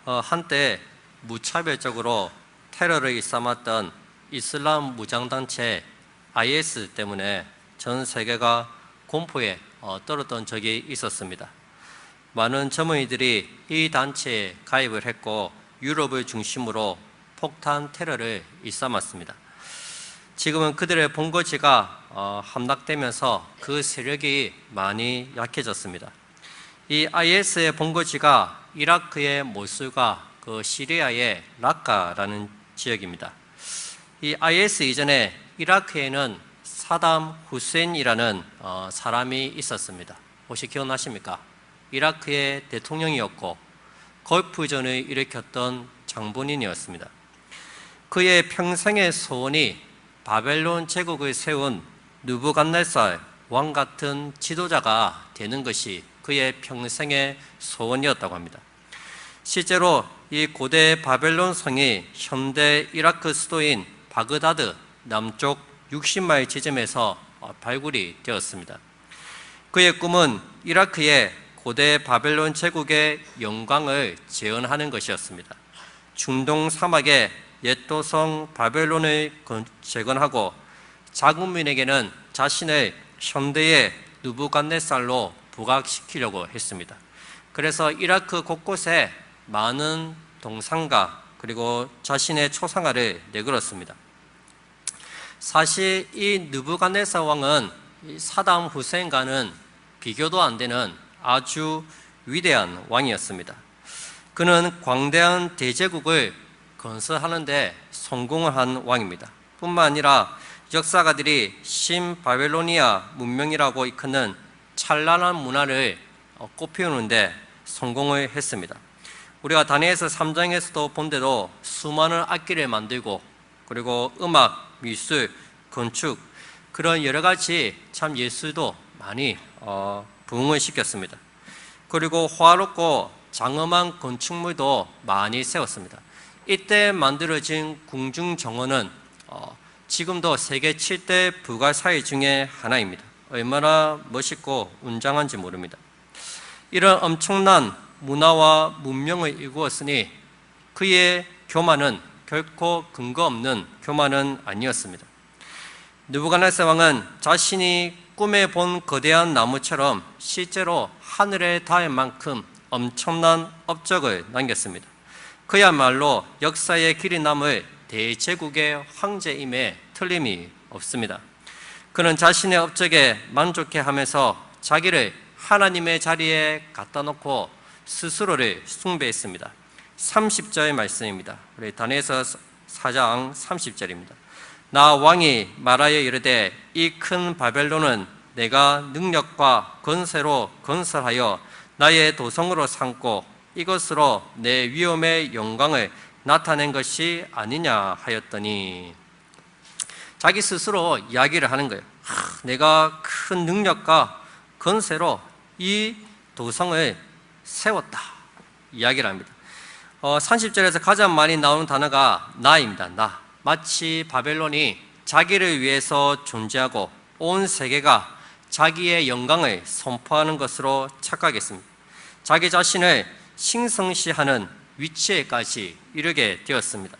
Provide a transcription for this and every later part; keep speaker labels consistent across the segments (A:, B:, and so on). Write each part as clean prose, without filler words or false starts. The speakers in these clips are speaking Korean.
A: 한때 무차별적으로 테러를 일삼았던 이슬람 무장단체 IS 때문에 전 세계가 공포에 떨었던 적이 있었습니다. 많은 젊은이들이 이 단체에 가입을 했고 유럽을 중심으로 폭탄 테러를 일삼았습니다. 지금은 그들의 본거지가 함락되면서 그 세력이 많이 약해졌습니다. 이 IS의 본거지가 이라크의 모술과 그 시리아의 라카라는 지역입니다. 이 IS 이전에 이라크에는 사담 후세인이라는 사람이 있었습니다. 혹시 기억나십니까? 이라크의 대통령이었고 걸프전을 일으켰던 장본인이었습니다. 그의 평생의 소원이 바벨론 제국을 세운 느부갓네살 왕 같은 지도자가 되는 것이 그의 평생의 소원이었다고 합니다. 실제로 이 고대 바벨론 성이 현대 이라크 수도인 바그다드 남쪽 60마일 지점에서 발굴이 되었습니다. 그의 꿈은 이라크의 고대 바벨론 제국의 영광을 재현하는 것이었습니다. 중동 사막에 옛 도성 바벨론을 재건하고 자국민에게는 자신을 현대의 느부갓네살로 부각시키려고 했습니다. 그래서 이라크 곳곳에 많은 동상가 그리고 자신의 초상화를 내걸었습니다. 사실 이 느부갓네살 왕은 사담 후세인과는 비교도 안 되는 아주 위대한 왕이었습니다. 그는 광대한 대제국을 건설하는 데 성공을 한 왕입니다. 뿐만 아니라 역사가들이 신바벨로니아 문명이라고 이끄는 찬란한 문화를 꽃피우는데 성공을 했습니다. 우리가 다니엘서 3장에서도 본 대로 수많은 악기를 만들고 그리고 음악, 미술, 건축 그런 여러 가지 참 예술도 많이 부흥을 시켰습니다. 그리고 화롭고 장엄한 건축물도 많이 세웠습니다. 이때 만들어진 궁중정원은 지금도 세계 7대 불가사의 중에 하나입니다. 얼마나 멋있고 웅장한지 모릅니다. 이런 엄청난 문화와 문명을 이루었으니 그의 교만은 결코 근거 없는 교만은 아니었습니다. 느부갓네살 왕은 자신이 꿈에 본 거대한 나무처럼 실제로 하늘에 닿을 만큼 엄청난 업적을 남겼습니다. 그야말로 역사의 길이 남을 대제국의 황제임에 틀림이 없습니다. 그는 자신의 업적에 만족해하면서 자기를 하나님의 자리에 갖다 놓고 스스로를 숭배했습니다. 30절의 말씀입니다. 우리 다니엘서 4장 30절입니다. 나 왕이 말하여 이르되 이 큰 바벨론은 내가 능력과 권세로 건설하여 나의 도성으로 삼고 이것으로 내 위엄의 영광을 나타낸 것이 아니냐 하였더니 자기 스스로 이야기를 하는 거예요. 내가 큰 능력과 권세로 이 도성을 세웠다 이야기를 합니다. 30절에서 가장 많이 나오는 단어가 나입니다. 나. 마치 바벨론이 자기를 위해서 존재하고 온 세계가 자기의 영광을 선포하는 것으로 착각했습니다. 자기 자신을 싱성시하는 위치에까지 이르게 되었습니다.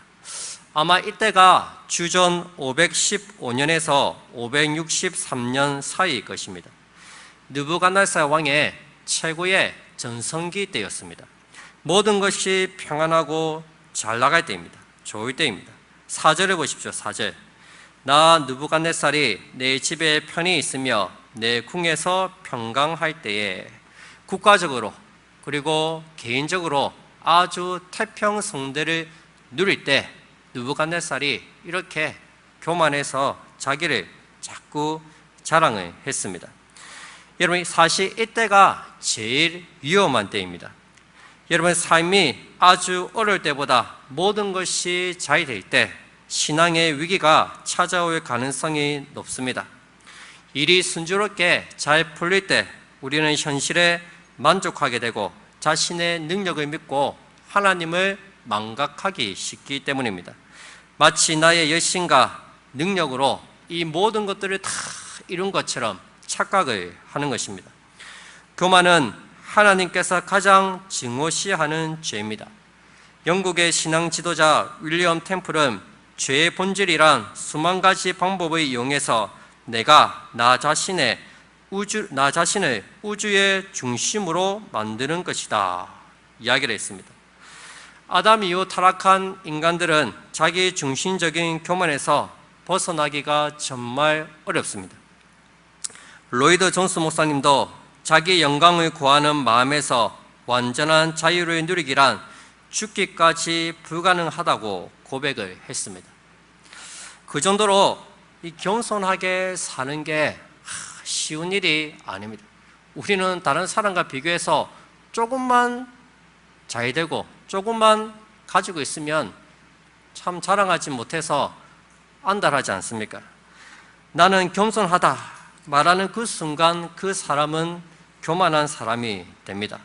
A: 아마 이때가 주전 515년에서 563년 사이일 것입니다. 느부갓네살 왕의 최고의 전성기 때였습니다. 모든 것이 평안하고 잘 나갈 때입니다. 좋을 때입니다. 4절을 보십시오. 4절. 나 느부갓네살이 내 집에 편히 있으며 내 궁에서 평강할 때에 국가적으로 그리고 개인적으로 아주 태평성대를 누릴 때 느부갓네살이 이렇게 교만해서 자기를 자꾸 자랑을 했습니다. 여러분, 사실 이때가 제일 위험한 때입니다. 여러분, 삶이 아주 어려울 때보다 모든 것이 잘 될 때 신앙의 위기가 찾아올 가능성이 높습니다. 일이 순조롭게 잘 풀릴 때 우리는 현실에 만족하게 되고 자신의 능력을 믿고 하나님을 망각하기 쉽기 때문입니다. 마치 나의 열심과 능력으로 이 모든 것들을 다 이룬 것처럼 착각을 하는 것입니다. 교만은 하나님께서 가장 증오시하는 죄입니다. 영국의 신앙 지도자 윌리엄 템플은 죄의 본질이란 수만 가지 방법을 이용해서 나 자신을 우주의 중심으로 만드는 것이다 이야기를 했습니다. 아담 이후 타락한 인간들은 자기 중심적인 교만에서 벗어나기가 정말 어렵습니다. 로이드 존스 목사님도 자기 영광을 구하는 마음에서 완전한 자유를 누리기란 죽기까지 불가능하다고 고백을 했습니다. 그 정도로 이 겸손하게 사는 게 쉬운 일이 아닙니다. 우리는 다른 사람과 비교해서 조금만 잘되고 조금만 가지고 있으면 참 자랑하지 못해서 안달하지 않습니까? 나는 겸손하다 말하는 그 순간 그 사람은 교만한 사람이 됩니다.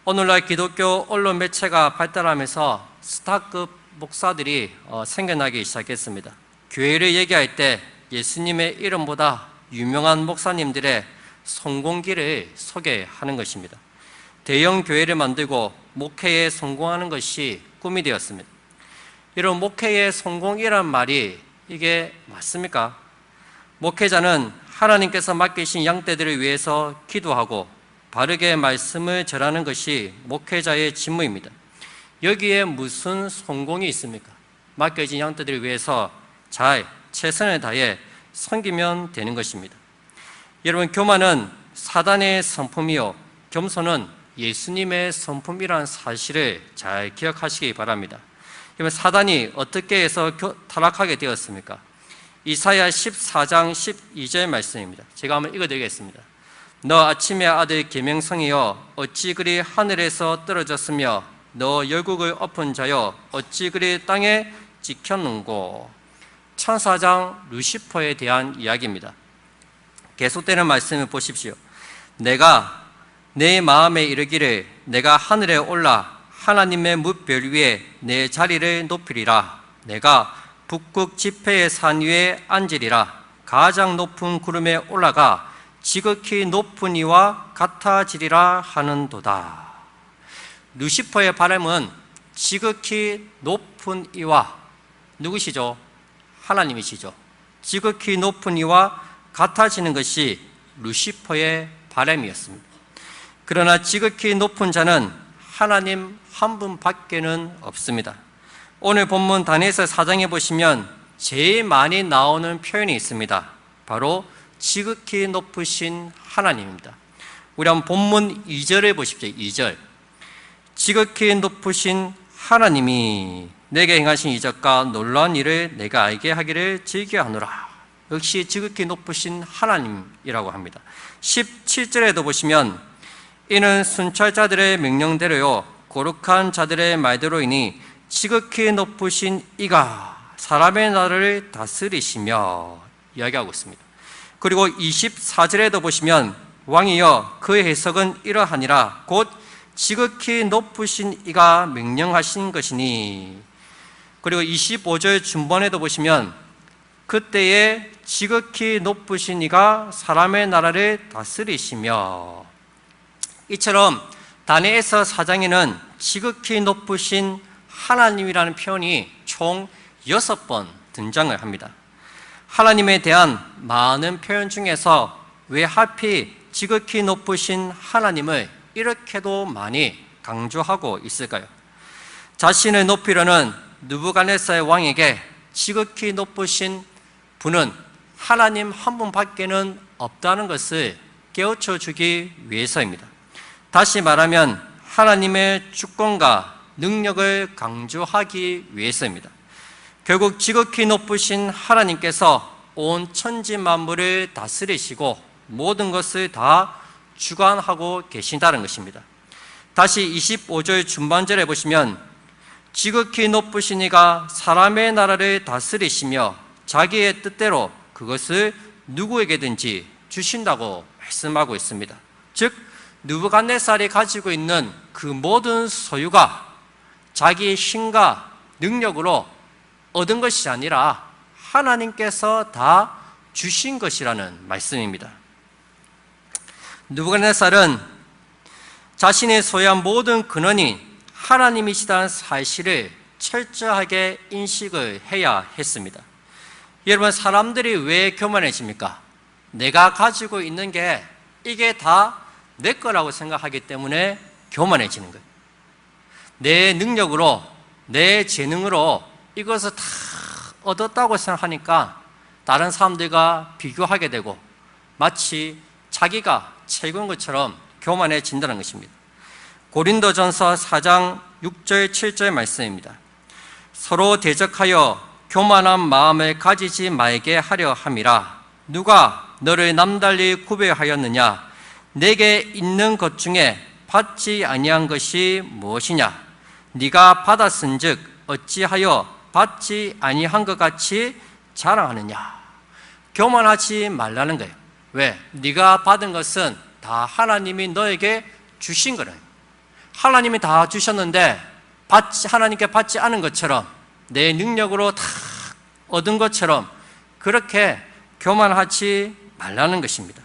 A: 오늘날 기독교 언론 매체가 발달하면서 스타급 목사들이 생겨나기 시작했습니다. 교회를 얘기할 때 예수님의 이름보다 유명한 목사님들의 성공기를 소개하는 것입니다. 대형 교회를 만들고 목회에 성공하는 것이 꿈이 되었습니다. 이런 목회의 성공이란 말이 이게 맞습니까? 목회자는 하나님께서 맡기신 양떼들을 위해서 기도하고 바르게 말씀을 전하는 것이 목회자의 직무입니다. 여기에 무슨 성공이 있습니까? 맡겨진 양떼들을 위해서 잘 최선을 다해 섬기면 되는 것입니다. 여러분, 교만은 사단의 성품이요 겸손은 예수님의 성품이라는 사실을 잘 기억하시기 바랍니다. 그러면 사단이 어떻게 해서 타락하게 되었습니까? 이사야 14장 12절 말씀입니다. 제가 한번 읽어드리겠습니다. 너 아침의 아들 계명성이여 어찌 그리 하늘에서 떨어졌으며 너 열국을 엎은 자여 어찌 그리 땅에 찍혔는고. 천사장 루시퍼에 대한 이야기입니다. 계속되는 말씀을 보십시오. 내가 내 마음에 이르기를 내가 하늘에 올라 하나님의 뭇별 위에 내 자리를 높이리라. 내가 북극 지폐의 산 위에 앉으리라. 가장 높은 구름에 올라가 지극히 높은 이와 같아지리라 하는도다. 루시퍼의 바람은 지극히 높은 이와 누구시죠? 하나님이시죠. 지극히 높은 이와 같아지는 것이 루시퍼의 바람이었습니다. 그러나 지극히 높은 자는 하나님 한 분밖에는 없습니다. 오늘 본문 다니엘서 4장에 보시면 제일 많이 나오는 표현이 있습니다. 바로 지극히 높으신 하나님입니다. 우리 한번 본문 2절을 보십시오. 2절. 지극히 높으신 하나님이 내게 행하신 이적과 놀라운 일을 내가 알게 하기를 즐겨하노라. 역시 지극히 높으신 하나님이라고 합니다. 17절에도 보시면 이는 순찰자들의 명령대로요 거룩한 자들의 말대로이니 지극히 높으신 이가 사람의 나라를 다스리시며 이야기하고 있습니다. 그리고 24절에도 보시면 왕이여 그의 해석은 이러하니라 곧 지극히 높으신 이가 명령하신 것이니. 그리고 25절 중반에도 보시면 그때에 지극히 높으신 이가 사람의 나라를 다스리시며. 이처럼 다니엘서 4장에는 지극히 높으신 하나님이라는 표현이 총 6번 등장을 합니다. 하나님에 대한 많은 표현 중에서 왜 하필 지극히 높으신 하나님을 이렇게도 많이 강조하고 있을까요? 자신을 높이려는 느부갓네살 왕에게 지극히 높으신 분은 하나님 한 분밖에는 없다는 것을 깨우쳐 주기 위해서입니다. 다시 말하면 하나님의 주권과 능력을 강조하기 위해서입니다. 결국 지극히 높으신 하나님께서 온 천지 만물을 다스리시고 모든 것을 다 주관하고 계신다는 것입니다. 다시 25절 중반절에 보시면 지극히 높으신 이가 사람의 나라를 다스리시며 자기의 뜻대로 그것을 누구에게든지 주신다고 말씀하고 있습니다. 즉 느부갓네살이 가지고 있는 그 모든 소유가 자기의 힘과 능력으로 얻은 것이 아니라 하나님께서 다 주신 것이라는 말씀입니다. 느부갓네살은 자신의 소유한 모든 근원이 하나님이시다는 사실을 철저하게 인식을 해야 했습니다. 여러분, 사람들이 왜 교만해집니까? 내가 가지고 있는 게 이게 다 내 거라고 생각하기 때문에 교만해지는 거예요. 내 능력으로, 내 재능으로 이것을 다 얻었다고 생각하니까 다른 사람들과 비교하게 되고 마치 자기가 최고인 것처럼 교만해진다는 것입니다. 고린도전서 4장 6절 7절 말씀입니다. 서로 대적하여 교만한 마음을 가지지 말게 하려 함이라. 누가 너를 남달리 구별하였느냐? 내게 있는 것 중에 받지 아니한 것이 무엇이냐? 네가 받았은즉 어찌하여 받지 아니한 것 같이 자랑하느냐? 교만하지 말라는 거예요. 왜? 네가 받은 것은 다 하나님이 너에게 주신 거예요. 하나님이 다 주셨는데 하나님께 받지 않은 것처럼, 내 능력으로 다 얻은 것처럼 그렇게 교만하지 말라는 것입니다.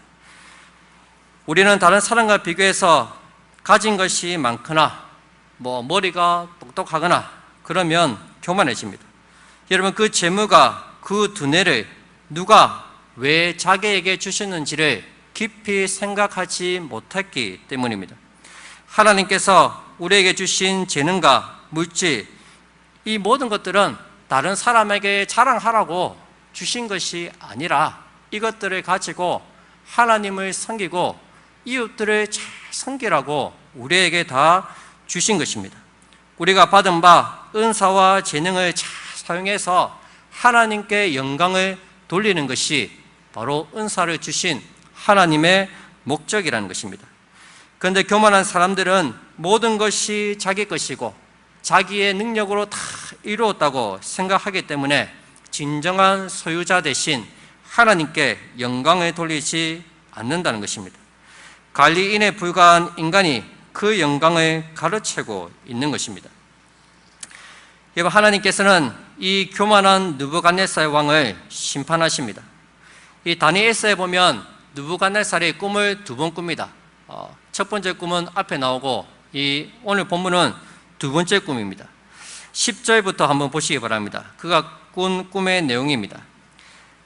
A: 우리는 다른 사람과 비교해서 가진 것이 많거나 머리가 똑똑하거나 그러면 교만해집니다. 여러분, 그 재물과 그 두뇌를 누가 왜 자기에게 주셨는지를 깊이 생각하지 못했기 때문입니다. 하나님께서 우리에게 주신 재능과 물질, 이 모든 것들은 다른 사람에게 자랑하라고 주신 것이 아니라 이것들을 가지고 하나님을 섬기고 이웃들을 잘 섬기라고 우리에게 다 주신 것입니다. 우리가 받은 바 은사와 재능을 잘 사용해서 하나님께 영광을 돌리는 것이 바로 은사를 주신 하나님의 목적이라는 것입니다. 그런데 교만한 사람들은 모든 것이 자기 것이고 자기의 능력으로 다 이루었다고 생각하기 때문에 진정한 소유자 대신 하나님께 영광을 돌리지 않는다는 것입니다. 관리인에 불과한 인간이 그 영광을 가로채고 있는 것입니다. 여러분, 하나님께서는 이 교만한 느부갓네살 왕을 심판하십니다. 이 다니엘서에 보면 느부갓네살이 꿈을 두 번 꿉니다. 첫 번째 꿈은 앞에 나오고 이 오늘 본문은 두 번째 꿈입니다. 10절부터 한번 보시기 바랍니다. 그가 꾼 꿈의 내용입니다.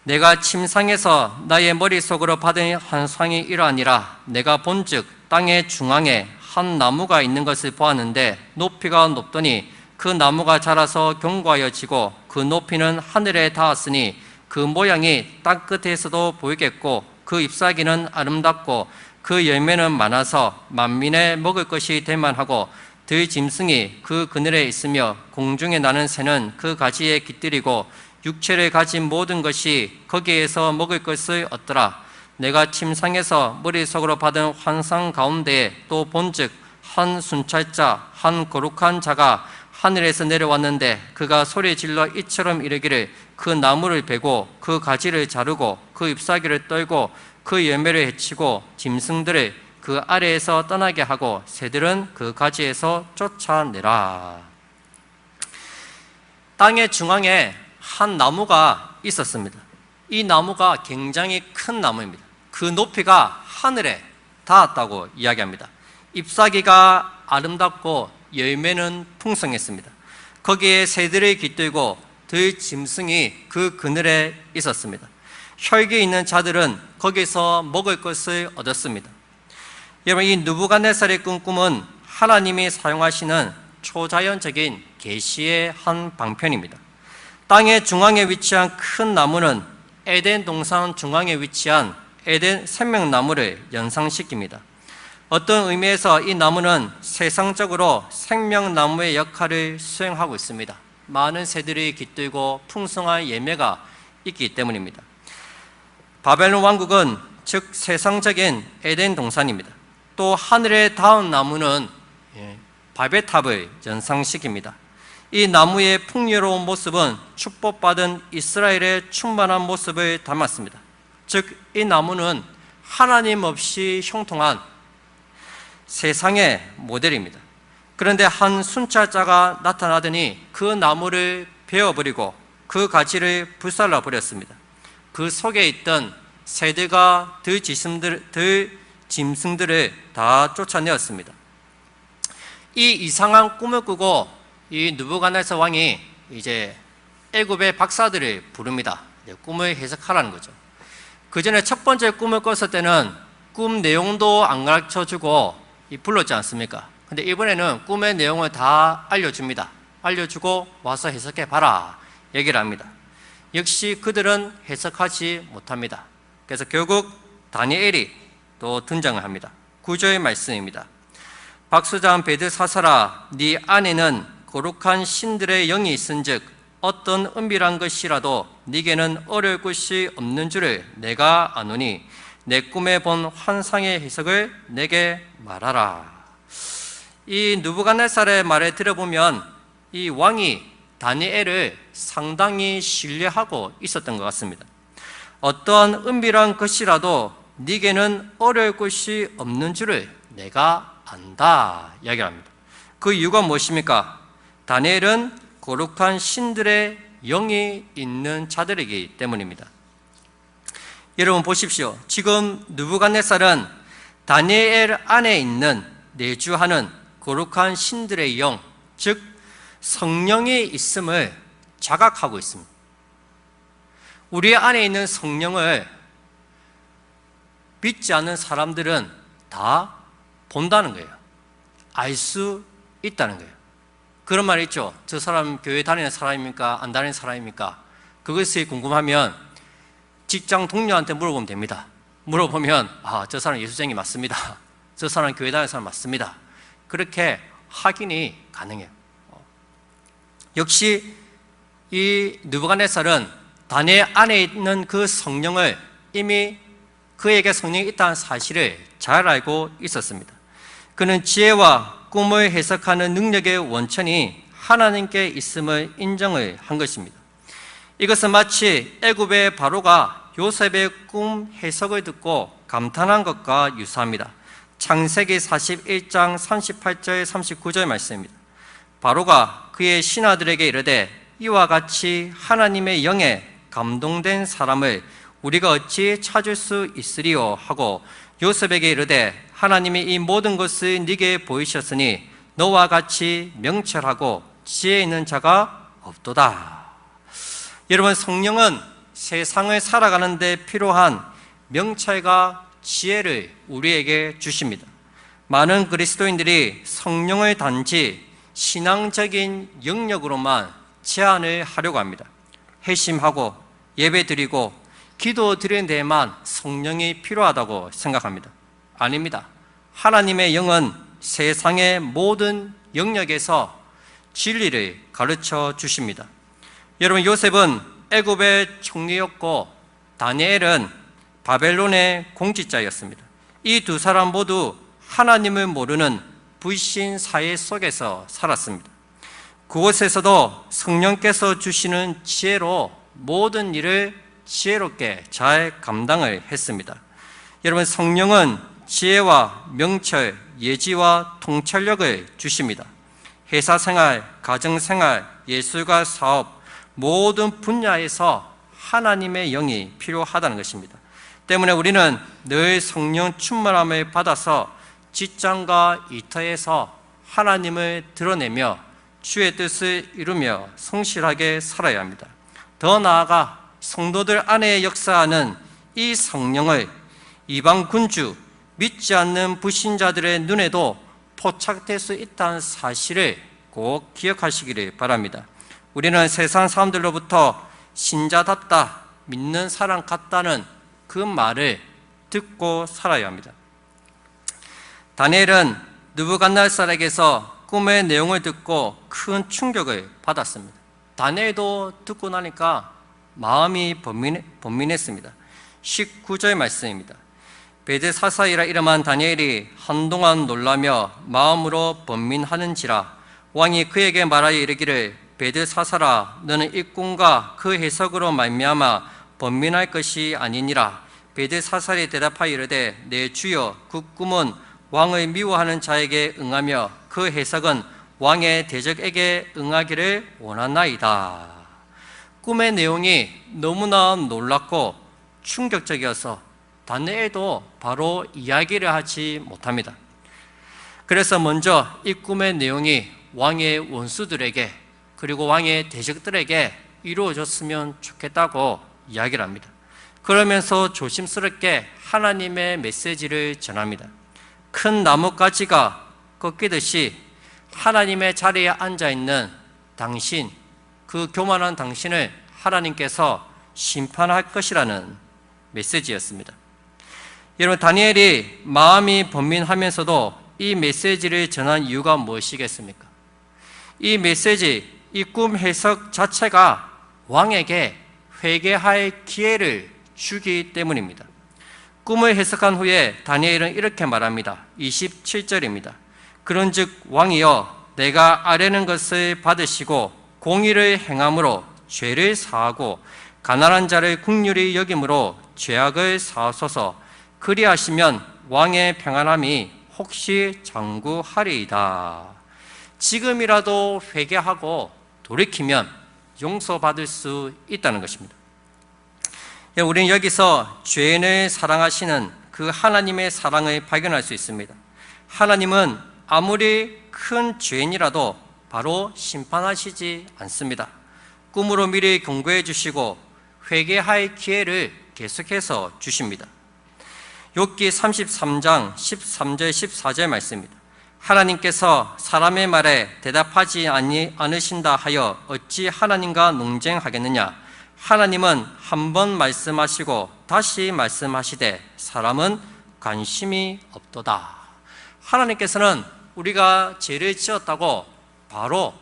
A: 내가 침상에서 나의 머릿속으로 받은 환상이 이러하니라. 내가 본즉 땅의 중앙에 한 나무가 있는 것을 보았는데 높이가 높더니 그 나무가 자라서 견고하여지고 그 높이는 하늘에 닿았으니 그 모양이 땅 끝에서도 보이겠고 그 잎사귀는 아름답고 그 열매는 많아서 만민의 먹을 것이 될 만하고 들짐승이 그 그늘에 있으며 공중에 나는 새는 그 가지에 깃들이고 육체를 가진 모든 것이 거기에서 먹을 것을 얻더라. 내가 침상에서 머릿속으로 받은 환상 가운데에 또 본즉 한 순찰자, 한 거룩한 자가 하늘에서 내려왔는데 그가 소리 질러 이처럼 이르기를 그 나무를 베고 그 가지를 자르고 그 잎사귀를 떨고 그 열매를 해치고 짐승들을 그 아래에서 떠나게 하고 새들은 그 가지에서 쫓아내라. 땅의 중앙에 한 나무가 있었습니다. 이 나무가 굉장히 큰 나무입니다. 그 높이가 하늘에 닿았다고 이야기합니다. 잎사귀가 아름답고 열매는 풍성했습니다. 거기에 새들이 깃들고 들짐승이 그 그늘에 있었습니다. 혈기 있는 자들은 거기서 먹을 것을 얻었습니다. 여러분, 이 느부갓네살의 꾼 꿈은 하나님이 사용하시는 초자연적인 계시의 한 방편입니다. 땅의 중앙에 위치한 큰 나무는 에덴 동산 중앙에 위치한 에덴 생명나무를 연상시킵니다. 어떤 의미에서 이 나무는 세상적으로 생명나무의 역할을 수행하고 있습니다. 많은 새들이 깃들고 풍성한 열매가 있기 때문입니다. 바벨론 왕국은 즉 세상적인 에덴 동산입니다. 또 하늘에 닿은 나무는 바벨탑을 연상시킵니다. 이 나무의 풍요로운 모습은 축복받은 이스라엘의 충만한 모습을 담았습니다. 즉 이 나무는 하나님 없이 형통한 세상의 모델입니다. 그런데 한 순찰자가 나타나더니 그 나무를 베어버리고 그 가지를 불살라버렸습니다. 그 속에 있던 새들과 들짐승들을 다 쫓아내었습니다. 이 이상한 꿈을 꾸고 이 느부갓네살 왕이 이제 애굽의 박사들을 부릅니다. 꿈을 해석하라는 거죠. 그 전에 첫 번째 꿈을 꿨을 때는 꿈 내용도 안 가르쳐주고 불렀지 않습니까? 근데 이번에는 꿈의 내용을 다 알려줍니다. 알려주고 와서 해석해봐라 얘기를 합니다. 역시 그들은 해석하지 못합니다. 그래서 결국 다니엘이 또 등장을 합니다. 9절의 말씀입니다. 박수장 벨드사사라, 네 안에는 거룩한 신들의 영이 있은즉 어떤 은밀한 것이라도 네게는 어려울 것이 없는 줄을 내가 아노니 내 꿈에 본 환상의 해석을 내게 말하라. 이 느부갓네살의 말을 들어보면 이 왕이 다니엘을 상당히 신뢰하고 있었던 것 같습니다. 어떠한 은밀한 것이라도 네게는 어려울 것이 없는 줄을 내가 안다 이야기합니다. 그 이유가 무엇입니까? 다니엘은 거룩한 신들의 영이 있는 자들이기 때문입니다. 여러분 보십시오. 지금 느부갓네살은 다니엘 안에 있는 내주하는 거룩한 신들의 영, 즉 성령이 있음을 자각하고 있습니다. 우리 안에 있는 성령을 믿지 않는 사람들은 다 본다는 거예요. 알 수 있다는 거예요. 그런 말 있죠. 저 사람 교회 다니는 사람입니까? 안 다니는 사람입니까? 그것이 궁금하면 직장 동료한테 물어보면 됩니다. 물어보면 저 사람 예수쟁이 맞습니다. 저 사람 교회 다니는 사람 맞습니다. 그렇게 확인이 가능해요. 역시 이 느부갓네살은 다니엘 안에 있는 그 성령을 이미 그에게 성령이 있다는 사실을 잘 알고 있었습니다. 그는 지혜와 꿈을 해석하는 능력의 원천이 하나님께 있음을 인정을 한 것입니다. 이것은 마치 애굽의 바로가 요셉의 꿈 해석을 듣고 감탄한 것과 유사합니다. 창세기 41장 38절 39절 말씀입니다. 바로가 그의 신하들에게 이르되 이와 같이 하나님의 영에 감동된 사람을 우리가 어찌 찾을 수 있으리요 하고 요셉에게 이르되 하나님이 이 모든 것을 네게 보이셨으니 너와 같이 명철하고 지혜 있는 자가 없도다. 여러분, 성령은 세상을 살아가는 데 필요한 명철과 지혜를 우리에게 주십니다. 많은 그리스도인들이 성령을 단지 신앙적인 영역으로만 제한을 하려고 합니다. 회심하고 예배드리고 기도 드리는 데에만 성령이 필요하다고 생각합니다. 아닙니다. 하나님의 영은 세상의 모든 영역에서 진리를 가르쳐 주십니다. 여러분, 요셉은 애굽의 총리였고 다니엘은 바벨론의 공직자였습니다. 이 두 사람 모두 하나님을 모르는 불신 사회 속에서 살았습니다. 그곳에서도 성령께서 주시는 지혜로 모든 일을 지혜롭게 잘 감당을 했습니다. 여러분, 성령은 지혜와 명철, 예지와 통찰력을 주십니다. 회사생활, 가정생활, 예술과 사업, 모든 분야에서 하나님의 영이 필요하다는 것입니다. 때문에 우리는 늘 성령 충만함을 받아서 직장과 일터에서 하나님을 드러내며 주의 뜻을 이루며 성실하게 살아야 합니다. 더 나아가 성도들 안에 역사하는 이 성령을 이방 군주, 믿지 않는 불신자들의 눈에도 포착될 수 있다는 사실을 꼭 기억하시기를 바랍니다. 우리는 세상 사람들로부터 신자답다, 믿는 사람 같다는 그 말을 듣고 살아야 합니다. 다니엘은 느부갓네살에게서 꿈의 내용을 듣고 큰 충격을 받았습니다. 다니엘도 듣고 나니까 마음이 번민했습니다. 19절 말씀입니다. 벨드사사이라 이름한 다니엘이 한동안 놀라며 마음으로 번민하는지라 왕이 그에게 말하여 이르기를 벨드사사라 너는 이 꿈과 그 해석으로 말미암아 번민할 것이 아니니라. 벨드사살이 대답하여 이르되 내 주여 그 꿈은 왕을 미워하는 자에게 응하며 그 해석은 왕의 대적에게 응하기를 원하나이다. 꿈의 내용이 너무나 놀랍고 충격적이어서 다니엘도 바로 이야기를 하지 못합니다. 그래서 먼저 이 꿈의 내용이 왕의 원수들에게 그리고 왕의 대적들에게 이루어졌으면 좋겠다고 이야기를 합니다. 그러면서 조심스럽게 하나님의 메시지를 전합니다. 큰 나뭇가지가 꺾이듯이 하나님의 자리에 앉아있는 당신, 그 교만한 당신을 하나님께서 심판할 것이라는 메시지였습니다. 여러분, 다니엘이 마음이 번민하면서도 이 메시지를 전한 이유가 무엇이겠습니까? 이 메시지, 이 꿈 해석 자체가 왕에게 회개할 기회를 주기 때문입니다. 꿈을 해석한 후에 다니엘은 이렇게 말합니다. 27절입니다. 그런즉 왕이여, 내가 아뢰는 것을 받으시고 공의를 행함으로 죄를 사하고 가난한 자를 긍휼히 여김으로 죄악을 사하소서. 그리하시면 왕의 평안함이 혹시 장구하리이다. 지금이라도 회개하고 돌이키면 용서받을 수 있다는 것입니다. 우리는 여기서 죄인을 사랑하시는 그 하나님의 사랑을 발견할 수 있습니다. 하나님은 아무리 큰 죄인이라도 바로 심판하시지 않습니다. 꿈으로 미리 경고해 주시고 회개할 기회를 계속해서 주십니다. 욥기 33장 13절 14절 말씀입니다. 하나님께서 사람의 말에 대답하지 않으신다 하여 어찌 하나님과 논쟁하겠느냐? 하나님은 한 번 말씀하시고 다시 말씀하시되 사람은 관심이 없도다. 하나님께서는 우리가 죄를 지었다고 바로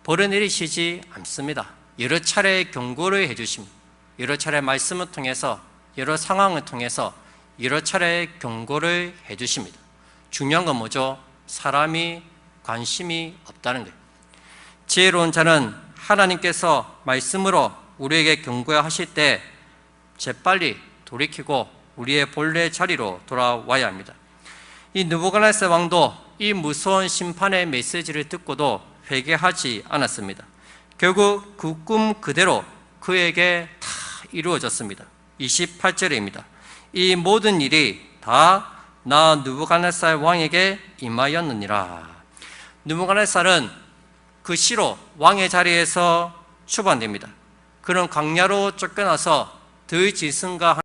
A: 벌을 내리시지 않습니다. 여러 차례 경고를 해주십니다. 여러 차례 말씀을 통해서, 여러 상황을 통해서 여러 차례 경고를 해주십니다. 중요한 건 뭐죠? 사람이 관심이 없다는 거예요. 지혜로운 자는 하나님께서 말씀으로 우리에게 경고하실 때 재빨리 돌이키고 우리의 본래 자리로 돌아와야 합니다. 이 느부갓네살 왕도 이 무서운 심판의 메시지를 듣고도 회개하지 않았습니다. 결국 그 꿈 그대로 그에게 다 이루어졌습니다. 28절입니다. 이 모든 일이 다 나 느부갓네살 왕에게 임하였느니라. 느부갓네살은 그 시로 왕의 자리에서 추방됩니다. 그는 광야로 쫓겨나서 들짐승과